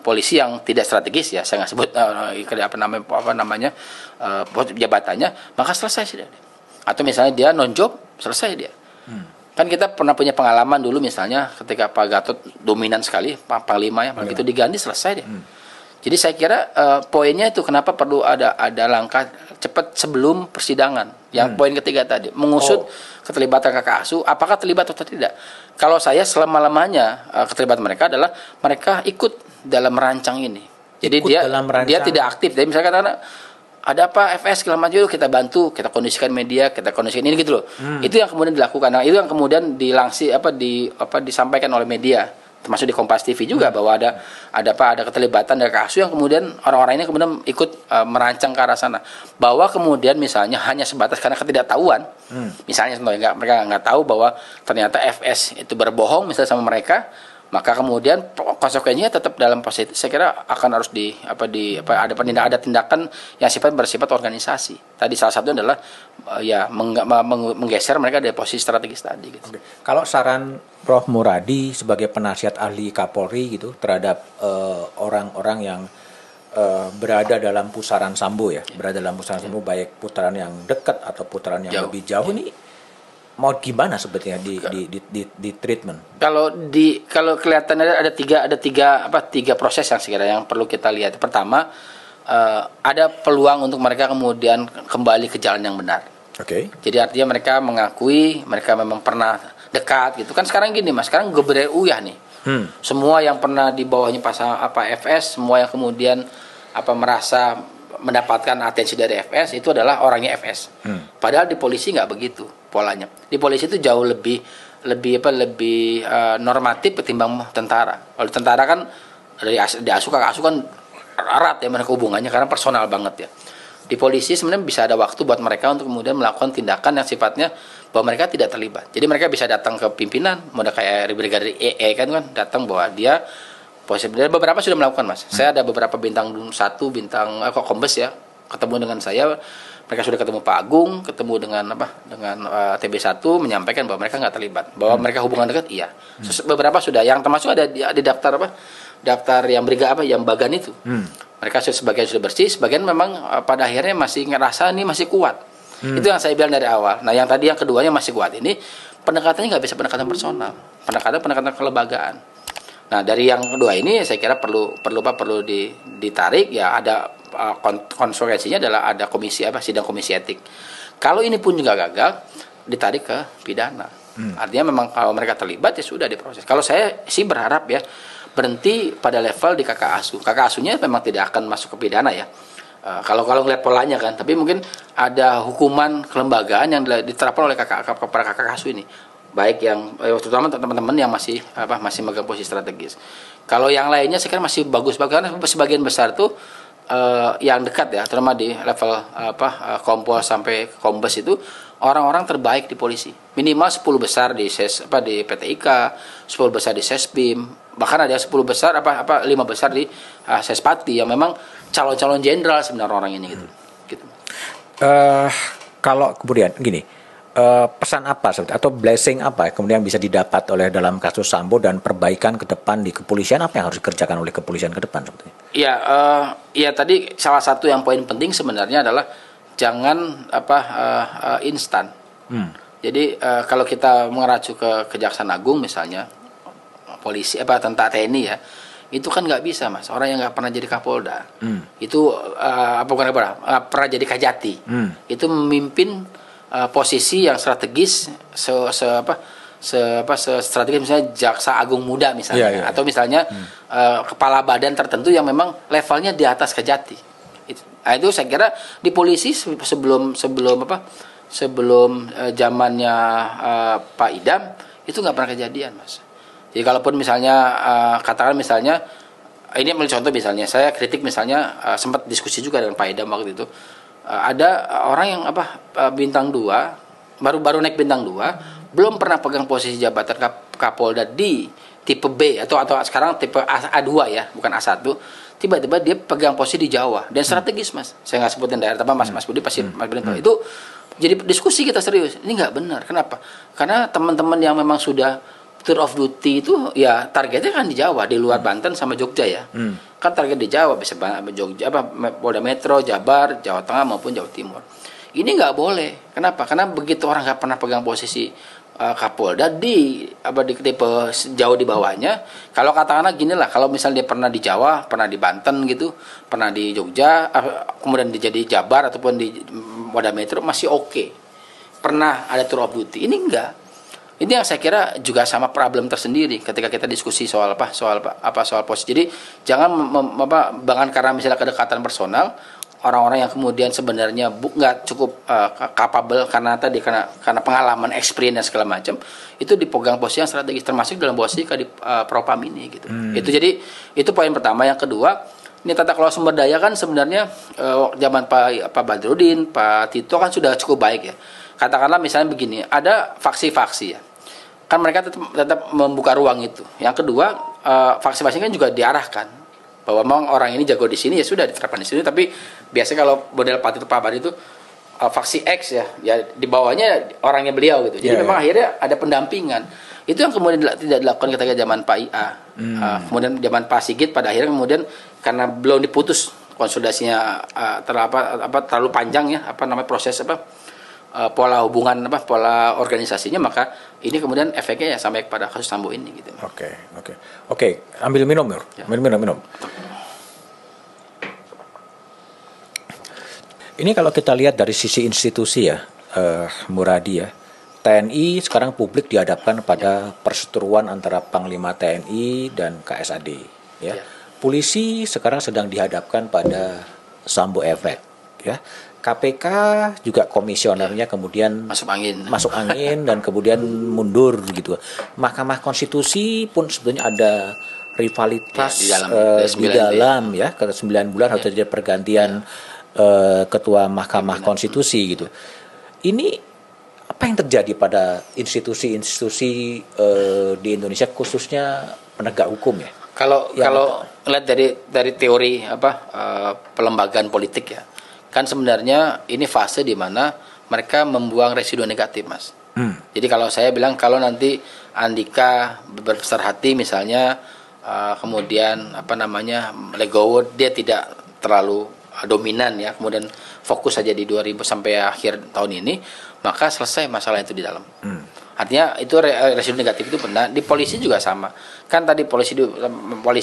polisi yang tidak strategis ya, saya nggak sebut jabatannya, maka selesai sudah. Atau misalnya dia non-job, selesai dia. Kan kita pernah punya pengalaman dulu misalnya ketika Pak Gatot dominan sekali, Panglima ya, begitu diganti selesai dia. Jadi saya kira poinnya itu kenapa perlu ada langkah cepat sebelum persidangan. Yang poin ketiga tadi, mengusut keterlibatan kakak asuh, apakah terlibat atau tidak. Kalau saya selama-lamanya keterlibatan mereka adalah mereka ikut dalam merancang ini. Jadi dia tidak aktif. Jadi misalkan ada apa FS segala macam, kita bantu, kita kondisikan media, kita kondisikan ini gitu loh. Itu yang kemudian dilakukan. Nah, itu yang kemudian disampaikan oleh media, termasuk di Kompas TV juga bahwa ada keterlibatan dari kasus yang kemudian orang-orang ini kemudian ikut merancang ke arah sana. Bahwa kemudian misalnya hanya sebatas karena ketidaktahuan, misalnya mereka nggak tahu bahwa ternyata FS itu berbohong misalnya sama mereka, maka kemudian konsekuensinya tetap dalam positif. Saya kira akan harus ada tindakan yang bersifat organisasi. Tadi salah satu adalah menggeser mereka dari posisi strategis tadi. Gitu. Kalau saran Prof Muradi sebagai penasihat ahli Kapolri gitu terhadap orang-orang yang berada dalam pusaran Sambo ya, berada dalam pusaran Sambo baik putaran yang dekat atau putaran yang lebih jauh ini. Mau gimana sebetulnya di treatment? Kalau kelihatannya ada tiga proses yang sekiranya yang perlu kita lihat. Pertama, ada peluang untuk mereka kemudian kembali ke jalan yang benar. Jadi artinya mereka mengakui mereka memang pernah dekat gitu kan. Sekarang gini, Mas, sekarang gubernur uyah nih. Semua yang pernah di bawahnya FS, semua yang kemudian merasa mendapatkan atensi dari FS itu adalah orangnya FS. Padahal di polisi nggak begitu polanya. Di polisi itu jauh lebih normatif ketimbang tentara. Kalau tentara kan dari asuh kan erat ya mereka hubungannya karena personal banget ya. Di polisi sebenarnya bisa ada waktu buat mereka untuk kemudian melakukan tindakan yang sifatnya bahwa mereka tidak terlibat. Jadi mereka bisa datang ke pimpinan, model kayak Brigadir EE kan datang bahwa dia beberapa sudah melakukan, Mas. Saya ada beberapa bintang 1, bintang Kombes ya, ketemu dengan saya mereka sudah ketemu Pak Agung, ketemu dengan TB1, menyampaikan bahwa mereka nggak terlibat, bahwa mereka hubungan dekat, iya. Beberapa sudah, yang termasuk ada di daftar daftar yang yang Bagan itu. Mereka sebagian sudah bersih, sebagian memang pada akhirnya masih ngerasa ini masih kuat. Itu yang saya bilang dari awal. Nah, yang tadi yang keduanya masih kuat ini pendekatannya nggak bisa pendekatan personal, pendekatan kelembagaan. Nah, dari yang kedua ini saya kira perlu ditarik ya, ada konsekuensinya adalah ada sidang komisi etik. Kalau ini pun juga gagal, ditarik ke pidana. Artinya memang kalau mereka terlibat ya sudah diproses. Kalau saya sih berharap ya berhenti pada level di kakak asuh. Kakak asuhnya memang tidak akan masuk ke pidana ya. Kalau ngeliat polanya kan, tapi mungkin ada hukuman kelembagaan yang diterapkan oleh kepada kakak asuh ini. Baik yang terutama teman-teman yang masih megang posisi strategis. Kalau yang lainnya saya kira masih bagus karena sebagian besar tuh yang dekat ya, terutama di level kompol sampai kombes itu orang-orang terbaik di polisi. Minimal 10 besar di di PTIK, 10 besar di Sesbim, bahkan ada 10 besar 5 besar di Sespati yang memang calon-calon jenderal sebenarnya orang ini gitu. Kalau kemudian gini, pesan apa atau blessing apa kemudian bisa didapat oleh dalam kasus Sambo dan perbaikan ke depan di kepolisian, apa yang harus dikerjakan oleh kepolisian ke depan sebetulnya? Iya tadi salah satu yang poin penting sebenarnya adalah jangan instan. Jadi kalau kita mengacu ke Kejaksaan Agung misalnya, polisi tentara TNI ya, itu kan nggak bisa Mas, orang yang nggak pernah jadi Kapolda, itu pernah jadi Kajati, itu memimpin posisi yang strategis strategis misalnya Jaksa Agung Muda misalnya, atau misalnya kepala badan tertentu yang memang levelnya di atas Kajati. Itu saya kira di polisi sebelum zamannya Pak Idam itu nggak pernah kejadian Mas. Jadi kalaupun misalnya katakan misalnya ini ambil contoh misalnya saya kritik misalnya sempat diskusi juga dengan Pak Idam waktu itu. Ada orang yang bintang 2 baru naik bintang 2 belum pernah pegang posisi jabatan Kapolda di tipe B atau sekarang tipe A2 ya, bukan A1. Tiba-tiba dia pegang posisi di Jawa dan strategis Mas. Saya nggak sebutin daerah, tapi Mas Budi pasti Mas Budi tahu. Itu jadi diskusi kita serius. Ini nggak benar. Kenapa? Karena teman-teman yang memang sudah tour of duty itu ya targetnya kan di Jawa, di luar Banten sama Jogja ya. Kan target di Jawa bisa Jogja, Polda Metro, Jabar, Jawa Tengah maupun Jawa Timur. Ini nggak boleh. Kenapa? Karena begitu orang nggak pernah pegang posisi Kapolda di tipe jauh di bawahnya. Kalau katakanlah gini lah, kalau misalnya dia pernah di Jawa, pernah di Banten gitu, pernah di Jogja, kemudian dia jadi Jabar ataupun di Polda Metro masih oke. Pernah ada tour of duty. Ini enggak. Ini yang saya kira juga sama problem tersendiri ketika kita diskusi soal posisi. Jadi jangan karena misalnya kedekatan personal, orang-orang yang kemudian sebenarnya nggak cukup capable karena pengalaman, experience dan segala macam, itu dipegang posisi yang strategis termasuk dalam posisi di Propam ini gitu. Itu poin pertama. Yang kedua, ini tata kelola sumber daya kan sebenarnya zaman Pak Badrudin, Pak Tito kan sudah cukup baik ya. Katakanlah misalnya begini, ada faksi-faksi ya. Kan mereka tetap membuka ruang itu. Yang kedua, faksi-faksi kan juga diarahkan bahwa memang orang ini jago di sini ya sudah diterapkan di sini. Tapi biasanya kalau model Pak Tito Pak Badi itu faksi X ya di bawahnya orangnya beliau gitu. Jadi memang akhirnya ada pendampingan. Itu yang kemudian tidak dilakukan ketika zaman Pak IA. Kemudian zaman Pak Sigit pada akhirnya kemudian karena belum diputus konsolidasinya terlalu panjang ya proses pola hubungan pola organisasinya, maka ini kemudian efeknya ya sampai kepada kasus Sambo ini gitu. Oke, ambil minum Nur. Ya. Minum. Ini kalau kita lihat dari sisi institusi ya, Muradi ya, TNI sekarang publik dihadapkan pada perseteruan antara Panglima TNI dan KSAD ya. Polisi sekarang sedang dihadapkan pada Sambo efek ya. KPK juga komisionernya kemudian masuk angin dan kemudian mundur gitu. Mahkamah Konstitusi pun sebetulnya ada rivalitas di dalam ya, ke 9 bulan harus terjadi pergantian ketua Mahkamah Konstitusi gitu. Ini apa yang terjadi pada institusi-institusi di Indonesia khususnya penegak hukum ya? Kalau lihat dari teori pelembagaan politik ya. kan sebenarnya ini fase di mana mereka membuang residu negatif, Mas. Jadi kalau saya bilang kalau nanti Andika berbesar hati misalnya, kemudian legowo, dia tidak terlalu dominan ya, kemudian fokus saja di 2000 sampai akhir tahun ini, maka selesai masalah itu di dalam. Artinya itu residu negatif itu benar. Di polisi juga sama. Kan tadi polisi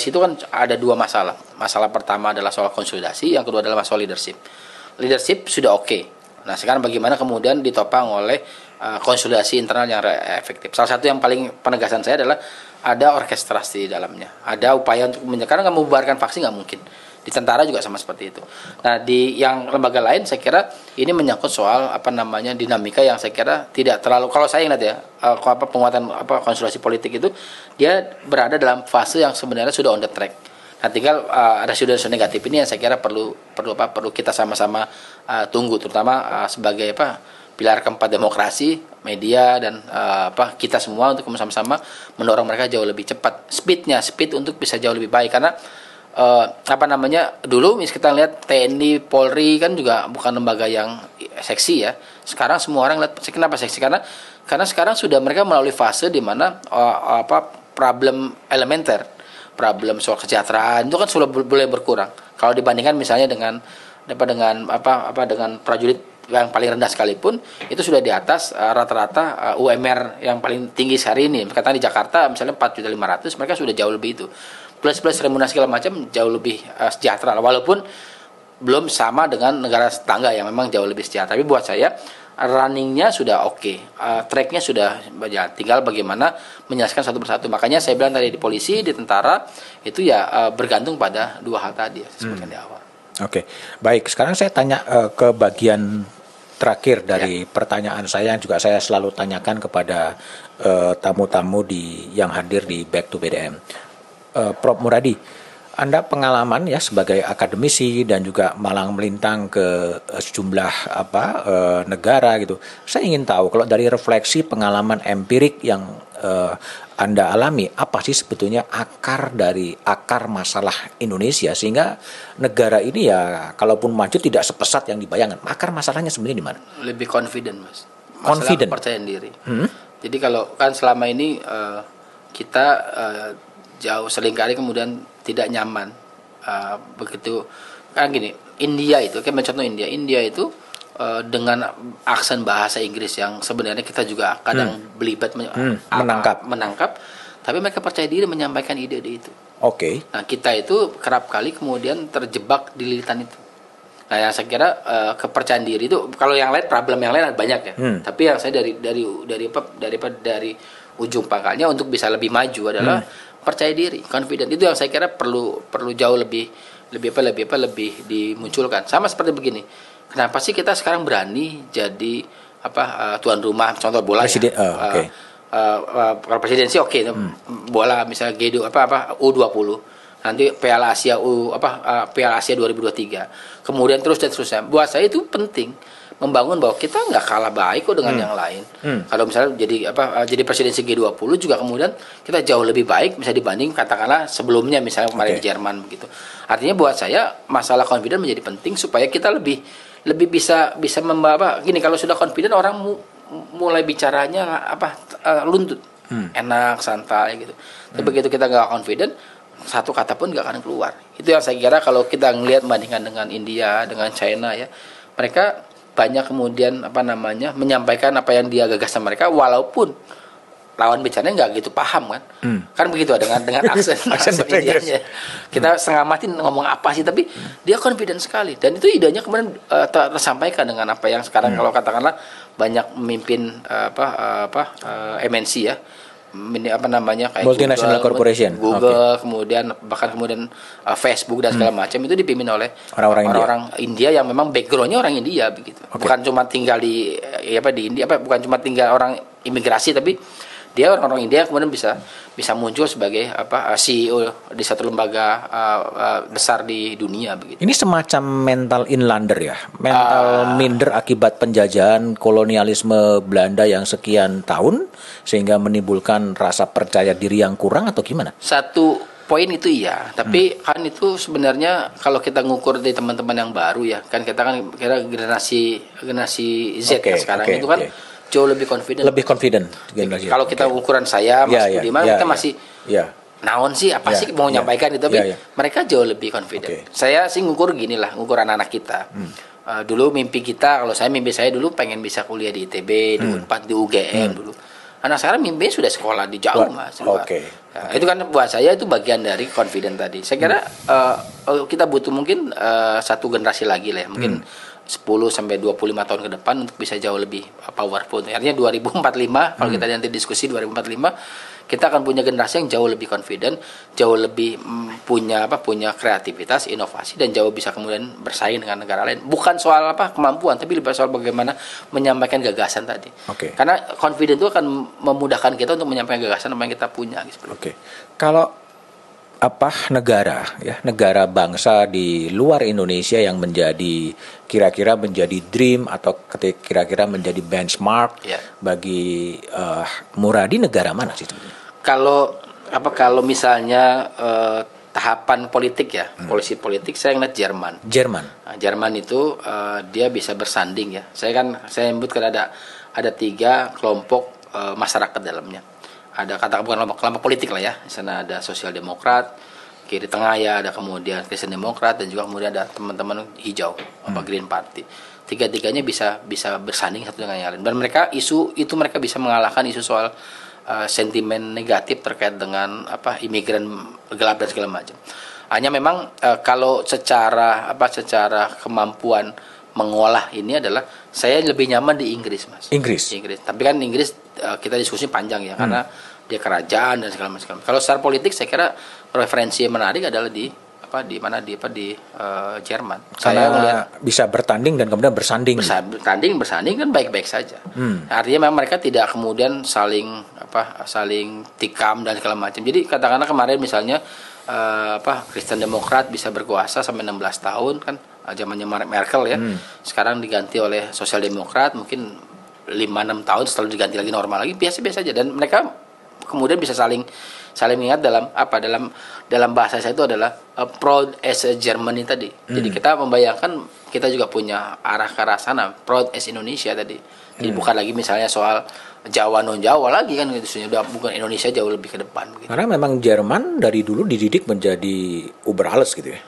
itu kan ada dua masalah. Masalah pertama adalah soal konsolidasi, yang kedua adalah masalah leadership. Leadership sudah oke. Nah, sekarang bagaimana kemudian ditopang oleh konsolidasi internal yang efektif. Salah satu yang paling penegasan saya adalah ada orkestrasi di dalamnya. Ada upaya untuk karena nggak membubarkan faksi nggak mungkin. Di tentara juga sama seperti itu. Nah, di yang lembaga lain saya kira ini menyangkut soal dinamika yang saya kira tidak terlalu, kalau saya ingat ya, penguatan konsolidasi politik itu dia berada dalam fase yang sebenarnya sudah on the track. Nah, tinggal residu negatif ini yang saya kira perlu kita sama-sama tunggu, terutama sebagai pilar keempat demokrasi, media dan kita semua untuk sama-sama mendorong mereka jauh lebih cepat. Speed untuk bisa jauh lebih baik, karena dulu kita lihat TNI, Polri kan juga bukan lembaga yang seksi ya. Sekarang semua orang lihat kenapa seksi, karena sekarang sudah mereka melalui fase di mana problem elementer, problem soal kesejahteraan itu kan sudah boleh berkurang. Kalau dibandingkan misalnya dengan prajurit yang paling rendah sekalipun, itu sudah di atas rata-rata UMR yang paling tinggi sehari ini. Katakan di Jakarta misalnya 4.500.000, mereka sudah jauh lebih itu. Plus remunerasi segala macam jauh lebih sejahtera, walaupun belum sama dengan negara tetangga yang memang jauh lebih sejahtera. Tapi buat saya runningnya sudah oke, tracknya sudah berjalan, tinggal bagaimana menyelesaikan satu persatu. Makanya saya bilang tadi di polisi, di tentara itu ya bergantung pada dua hal tadi ya, seperti di awal. Oke, baik. Sekarang saya tanya ke bagian terakhir dari pertanyaan saya yang juga saya selalu tanyakan kepada tamu-tamu yang hadir di Back to BDM. Prof Muradi, Anda pengalaman ya sebagai akademisi dan juga malang melintang ke sejumlah negara gitu. Saya ingin tahu kalau dari refleksi pengalaman empirik yang Anda alami, apa sih sebetulnya akar masalah Indonesia sehingga negara ini ya kalaupun maju tidak sepesat yang dibayangkan. Akar masalahnya sebenarnya di mana? Lebih confident, Mas. Confident, kepercayaan diri. Jadi kalau kan selama ini kita jauh seringkali kemudian tidak nyaman, begitu kan gini. India itu kayak contoh India itu dengan aksen bahasa Inggris yang sebenarnya kita juga kadang belibet menangkap, tapi mereka percaya diri menyampaikan ide-ide itu. Oke. Nah, kita itu kerap kali kemudian terjebak di lilitan itu. Nah, yang saya kira kepercayaan diri itu, kalau yang lain problem yang lain ada banyak ya. Tapi yang saya dari ujung pangkalnya untuk bisa lebih maju adalah percaya diri, confident. Itu yang saya kira perlu jauh lebih dimunculkan. Sama seperti begini. Kenapa sih kita sekarang berani jadi tuan rumah contoh bola Presiden, ya? Kalau presidensi bola misalnya U20. Nanti Piala Asia Piala Asia 2023. Kemudian terus dan terusnya. Buat saya itu penting membangun bahwa kita nggak kalah baik kok dengan yang lain. Kalau misalnya jadi presidensi G20 juga kemudian kita jauh lebih baik bisa dibanding katakanlah sebelumnya misalnya kemarin di Jerman begitu. Artinya buat saya masalah confident menjadi penting supaya kita lebih bisa membawa gini, kalau sudah confident orang mulai bicaranya luntut. Enak, santai gitu. Tapi begitu kita nggak confident, satu kata pun nggak akan keluar. Itu yang saya kira kalau kita ngelihat bandingkan dengan India, dengan China ya, mereka banyak kemudian menyampaikan apa yang dia gagas sama mereka, walaupun lawan bicaranya nggak gitu paham kan. Kan begitu dengan aksen medianya. Kita setengah mati ngomong apa sih, tapi dia confident sekali dan itu idenya kemudian tersampaikan dengan apa yang sekarang kalau katakanlah banyak memimpin MNC ya. Kayak multinational corporation, Google, kemudian Facebook dan segala macam itu dipimpin oleh orang-orang India yang memang backgroundnya orang India begitu. Bukan cuma tinggal di India, bukan cuma tinggal orang imigrasi, tapi dia orang-orang India kemudian bisa muncul sebagai CEO di satu lembaga besar di dunia begitu. Ini semacam mental inlander ya, mental minder akibat penjajahan kolonialisme Belanda yang sekian tahun sehingga menimbulkan rasa percaya diri yang kurang atau gimana? Satu Poin itu iya, tapi kan itu sebenarnya kalau kita ngukur dari teman-teman yang baru ya, kan kita kan kira generasi Z sekarang itu kan jauh lebih confident. Lebih confident. Kalau kita ukuran saya, Mas Budiman, kita masih naon sih, apa sih mau nyampaikan itu, tapi mereka jauh lebih confident. Saya sih ngukur gini lah, ngukur anak-anak kita. Dulu mimpi saya dulu pengen bisa kuliah di ITB, di Unpad, di UGM dulu. Anak sekarang mimpinya sudah sekolah di jauh, Mas. Itu kan buat saya itu bagian dari confident tadi. Saya kira kita butuh mungkin satu generasi lagi lah ya. Mungkin 10 sampai 25 tahun ke depan untuk bisa jauh lebih powerful. Artinya 2045 kalau kita nanti diskusi 2045 kita akan punya generasi yang jauh lebih confident, jauh lebih punya kreativitas, inovasi, dan jauh bisa kemudian bersaing dengan negara lain. Bukan soal kemampuan, tapi lebih soal bagaimana menyampaikan gagasan tadi. Karena confident itu akan memudahkan kita untuk menyampaikan gagasan apa yang kita punya. Kalau negara bangsa di luar Indonesia yang kira-kira menjadi dream atau kira-kira menjadi benchmark bagi Muradi, negara mana sih sebenarnya? Kalau misalnya tahapan politik ya, polisi politik, saya ngeliat Jerman. Jerman itu dia bisa bersanding ya. Saya sebutkan ada 3 kelompok masyarakat dalamnya. Ada bukan kelompok politik lah ya. Di sana ada Sosial Demokrat, kiri tengah ya ada kemudian Kristen Demokrat, dan juga kemudian ada teman-teman hijau Green Party. Tiga-tiganya bisa bersanding satu dengan yang lain. Dan mereka bisa mengalahkan isu soal sentimen negatif terkait dengan imigran gelap dan segala macam. Hanya memang kalau secara kemampuan mengolah ini adalah saya lebih nyaman di Inggris, Mas. Inggris. Tapi kan Inggris kita diskusi panjang ya, karena dia kerajaan dan segala macam. Kalau secara politik saya kira referensi yang menarik adalah di Jerman. Saya bisa bertanding dan kemudian bersanding. Bersanding kan baik-baik saja. Artinya memang mereka tidak kemudian saling tikam dan segala macam. Jadi katakanlah kemarin misalnya Kristen Demokrat bisa berkuasa sampai 16 tahun kan, zamannya Merkel ya. Sekarang diganti oleh Sosial Demokrat mungkin 5-6 tahun setelah diganti lagi normal lagi, biasa-biasa aja, dan mereka kemudian bisa saling ingat dalam bahasa saya itu adalah proud as a Germany tadi. Jadi kita membayangkan kita juga punya arah ke arah sana, proud as Indonesia tadi. Jadi bukan lagi misalnya soal Jawa non Jawa lagi kan, itu sudah bukan Indonesia jauh lebih ke depan gitu. Karena memang Jerman dari dulu dididik menjadi uberales gitu ya.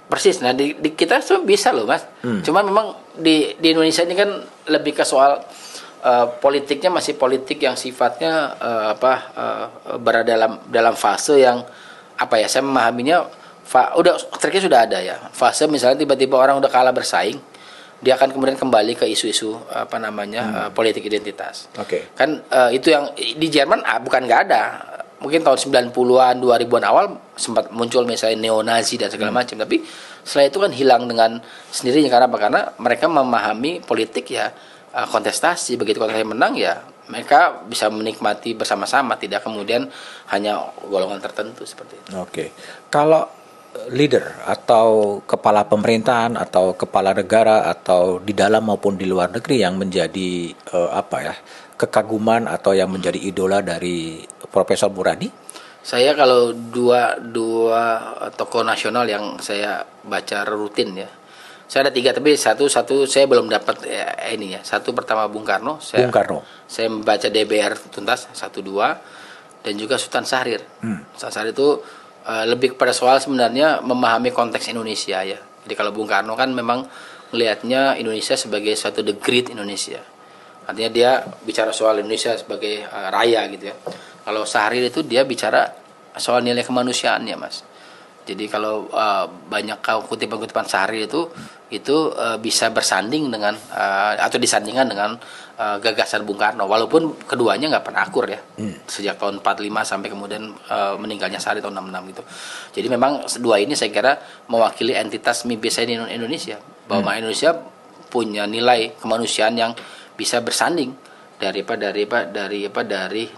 Persis. Nah di kita bisa loh, Mas. Cuma memang di Indonesia ini kan lebih ke soal politiknya masih politik yang sifatnya berada dalam fase yang saya memahaminya triknya sudah ada ya. Fase misalnya tiba-tiba orang udah kalah bersaing, dia akan kemudian kembali ke isu-isu politik identitas. Kan itu yang di Jerman bukan nggak ada. Mungkin tahun 90-an, 2000-an awal sempat muncul misalnya neo-Nazi dan segala macam, tapi setelah itu kan hilang dengan sendirinya. Karena apa? Karena mereka memahami politik ya kontestasi, begitu kontestasi menang ya mereka bisa menikmati bersama-sama, tidak kemudian hanya golongan tertentu seperti itu. Kalau leader atau kepala pemerintahan atau kepala negara atau di dalam maupun di luar negeri yang menjadi kekaguman atau yang menjadi idola dari Profesor Muradi? Saya kalau dua tokoh nasional yang saya baca rutin ya. Saya ada 3, tapi satu saya belum dapat ini ya. Satu pertama Bung Karno. Saya membaca DBR tuntas 1, 2, dan juga Sultan Syahrir. Sultan Syahrir itu lebih kepada soal sebenarnya memahami konteks Indonesia ya. Jadi kalau Bung Karno kan memang melihatnya Indonesia sebagai suatu the great Indonesia. Artinya dia bicara soal Indonesia sebagai raya gitu ya. Kalau Syahrir itu dia bicara soal nilai kemanusiaannya, Mas. Jadi kalau banyak kutipan-kutipan Syahrir itu bisa bersanding dengan atau disandingkan dengan gagasan Bung Karno, walaupun keduanya nggak pernah akur ya sejak tahun 45 sampai kemudian meninggalnya Syahrir tahun 66 gitu. Jadi memang dua ini saya kira mewakili entitas mimpi saya di Indonesia, bahwa Indonesia punya nilai kemanusiaan yang bisa bersanding dari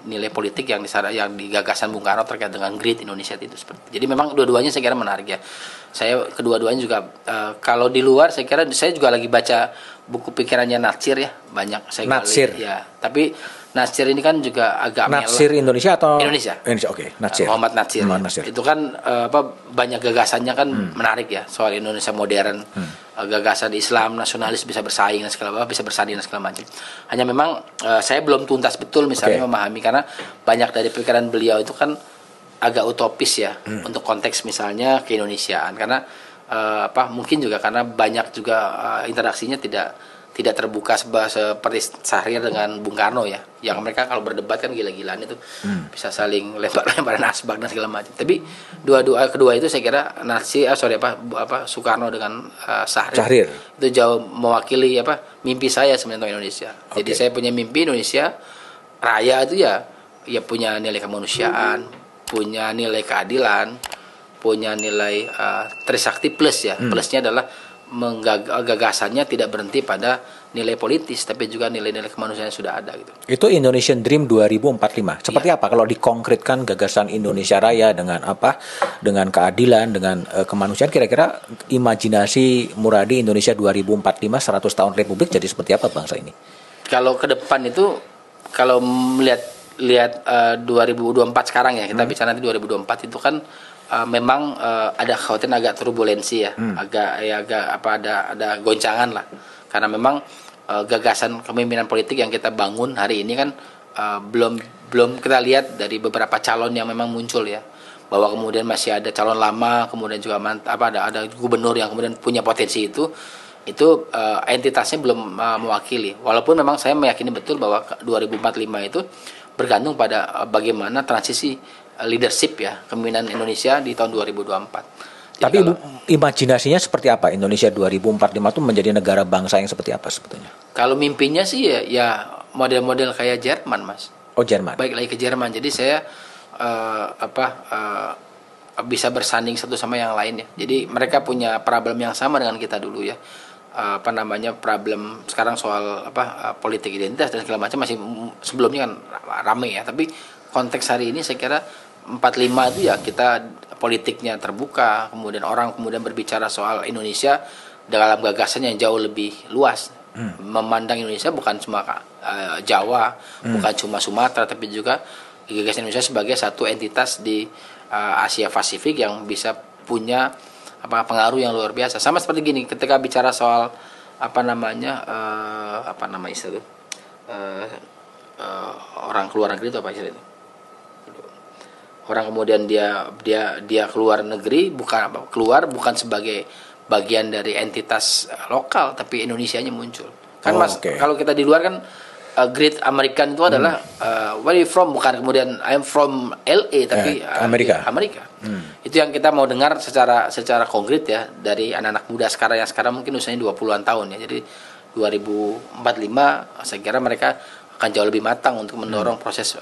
nilai politik yang digagasan Bung Karno terkait dengan Great Indonesia itu seperti. Jadi memang dua-duanya saya kira menarik ya. Saya kedua-duanya juga kalau di luar saya kira saya juga lagi baca buku pikirannya Natsir ya, banyak saya Natsir ya. Tapi Natsir ini kan juga agak Natsir Indonesia atau Indonesia? Indonesia, oke. Natsir. Muhammad Natsir. Natsir. Itu kan banyak gagasannya kan menarik ya, soal Indonesia modern, gagasan Islam nasionalis bisa bersaing dan segala macam, bisa bersanding dan segala macam. Hanya memang saya belum tuntas betul misalnya memahami, karena banyak dari pikiran beliau itu kan agak utopis ya untuk konteks misalnya keindonesiaan, karena mungkin juga karena banyak juga interaksinya tidak terbuka seperti Syahrir dengan Bung Karno ya, yang mereka kalau berdebat kan gila-gilaan itu bisa saling lempar-lemparan asbak dan segala macam. Tapi kedua itu saya kira Soekarno dengan Syahrir itu jauh mewakili mimpi saya sebenarnya tentang Indonesia. Jadi saya punya mimpi Indonesia raya itu ya punya nilai kemanusiaan, punya nilai keadilan, punya nilai Trisakti plus ya. Plusnya adalah gagasannya tidak berhenti pada nilai politis, tapi juga nilai-nilai kemanusiaan yang sudah ada gitu. Itu Indonesian Dream 2045. Seperti apa kalau dikonkretkan gagasan Indonesia Raya dengan apa? Dengan keadilan, dengan kemanusiaan, kira-kira imajinasi Muradi Indonesia 2045 100 tahun Republik jadi seperti apa bangsa ini? Kalau ke depan itu, kalau melihat 2024 sekarang ya, kita bicara nanti 2024 itu kan memang ada khawatiran agak turbulensi ya, ada goncangan lah, karena memang gagasan kepemimpinan politik yang kita bangun hari ini kan belum kita lihat dari beberapa calon yang memang muncul ya, bahwa kemudian masih ada calon lama, kemudian juga ada gubernur yang kemudian punya potensi itu entitasnya belum mewakili, walaupun memang saya meyakini betul bahwa 2045 itu bergantung pada bagaimana transisi leadership ya kepemimpinan Indonesia di tahun 2024. Tapi imajinasinya seperti apa Indonesia 2045 itu menjadi negara bangsa yang seperti apa sebetulnya? Kalau mimpinya sih ya model-model kayak Jerman, Mas. Oh, Jerman. Baik lagi ke Jerman. Jadi saya bisa bersanding satu sama yang lain ya. Jadi mereka punya problem yang sama dengan kita dulu ya. Problem sekarang soal politik identitas dan segala macam masih sebelumnya kan rame ya. Tapi konteks hari ini saya kira 45 itu ya kita politiknya terbuka, kemudian orang berbicara soal Indonesia dalam gagasan yang jauh lebih luas, memandang Indonesia bukan cuma Jawa, bukan cuma Sumatera, tapi juga gagasan Indonesia sebagai satu entitas di Asia Pasifik yang bisa punya pengaruh yang luar biasa. Sama seperti gini, ketika bicara soal orang keluar negeri itu apa istilahnya? Orang kemudian dia keluar negeri bukan sebagai bagian dari entitas lokal, tapi Indonesianya muncul kan. Kalau kita di luar kan Great American itu adalah where you from, bukan kemudian I'm from LA tapi Amerika. Itu yang kita mau dengar secara konkret ya dari anak-anak muda sekarang yang sekarang mungkin usianya 20-an tahun ya. Jadi 2045 saya kira mereka akan jauh lebih matang untuk mendorong proses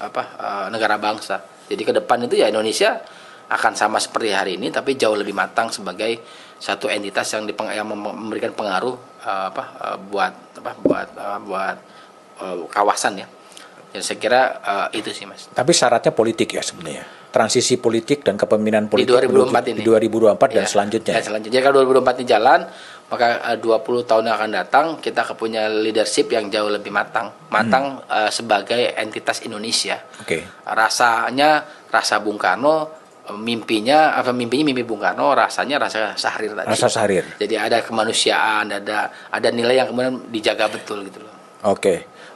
negara bangsa. Jadi ke depan itu ya Indonesia akan sama seperti hari ini, tapi jauh lebih matang sebagai satu entitas yang memberikan pengaruh buat kawasan ya. Jadi saya kira itu sih, Mas. Tapi syaratnya politik ya sebenarnya. Transisi politik dan kepemimpinan politik di 2024 ini. Di 2024 dan selanjutnya. Dan selanjutnya. Jadi kalau 2024 ini jalan, maka 20 tahun yang akan datang kita punya leadership yang jauh lebih matang sebagai entitas Indonesia. Rasa Bung Karno, mimpi Bung Karno, rasanya rasa Syahrir tadi. Rasa Syahrir. Jadi ada kemanusiaan, ada nilai yang kemudian dijaga betul gitu loh.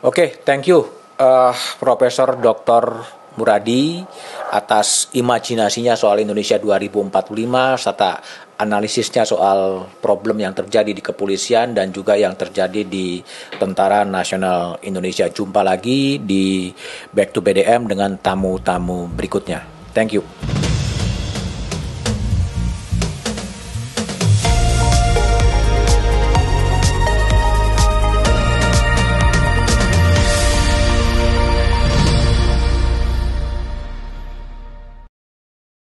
Oke, thank you Profesor Dr. Muradi atas imajinasinya soal Indonesia 2045 serta analisisnya soal problem yang terjadi di kepolisian dan juga yang terjadi di Tentara Nasional Indonesia. Jumpa lagi di Back to BDM dengan tamu-tamu berikutnya. Thank you.